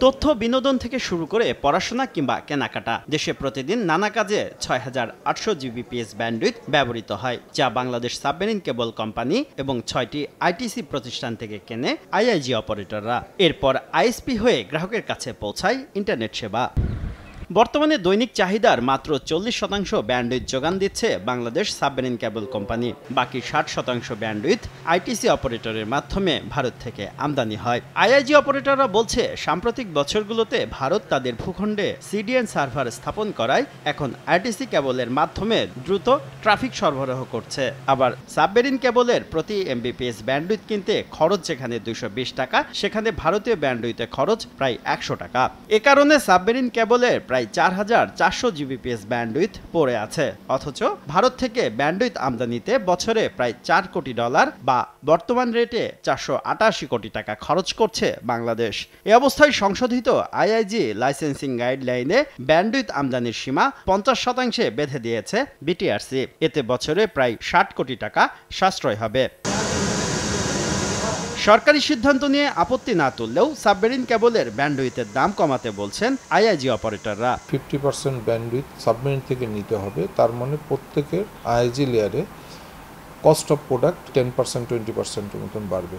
তথ্য বিনোদন থেকে শুরু করে পড়াশোনা কিংবা কেনাকাটা, দেশে প্রতিদিন নানা কাজে ৬,৮০০ জিবিপিএস ব্যান্ডউইথ ব্যবহৃত হয়, যা বাংলাদেশ সাবমেরিন কেবল কোম্পানি এবং ৬টি আইটিসি প্রতিষ্ঠান থেকে কেনে আইআইজি অপারেটররা। এরপর আইএসপি হয়ে গ্রাহকের কাছে পৌঁছায় ইন্টারনেট সেবা। বর্তমানে দৈনিক চাহিদার মাত্র 40% ব্যান্ডউইথ যোগান দিচ্ছে বাংলাদেশ সাবমেরিন কেবল কোম্পানি। বাকি 60% ব্যান্ডউইথ আইটিসি অপারেটরের মাধ্যমে ভারত থেকে আমদানি হয়। আইআইজি অপারেটররা বলছে, সাম্প্রতিক বছরগুলোতে ভারত তাদের ভূখণ্ডে সিডিএন সার্ভার স্থাপন করায় এখন আইটিসি কেবলের মাধ্যমে দ্রুত ট্রাফিক সরবরাহ করছে। আবার সাবমেরিন কেবলের প্রতি এমবিপিএস ব্যান্ডউইথ কিনতে খরচ যেখানে 220 টাকা, সেখানে ভারতীয় ব্যান্ডউইথে খরচ প্রায় 100 টাকা। এ কারণে সাবমেরিন কেবলের প্রায় ৪,৪০০ জিবিপিএস ব্যান্ডউইথ পড়ে আছে, অথচ ভারত থেকে ব্যান্ডউইথ আমদানিতে বছরে প্রায় $4 কোটি বা বর্তমান রেটে 488 কোটি টাকা খরচ করছে বাংলাদেশ। এ অবস্থায় সংশোধিত আইআইজি লাইসেন্সিং গাইডলাইনে ব্যান্ডউইথ আমদানির সীমা 50% বেঁধে দিয়েছে বিটিআরসি। এতে বছরে প্রায় 60 কোটি টাকা সাশ্রয় হবে। সরকারি সিদ্ধান্ত নিয়ে আপত্তি না তুললেও সাবমেরিন কেবলের ব্যান্ডউইথের দাম কমাতে বলছেন আইআইজি অপারেটররা। 50% ব্যান্ডউইথ সাবমেরিন থেকে নিতে হবে, তার মানে প্রত্যেকের আইআইজি লেয়ারে কস্ট অফ প্রোডাক্ট 10% 20% মতন বাড়বে।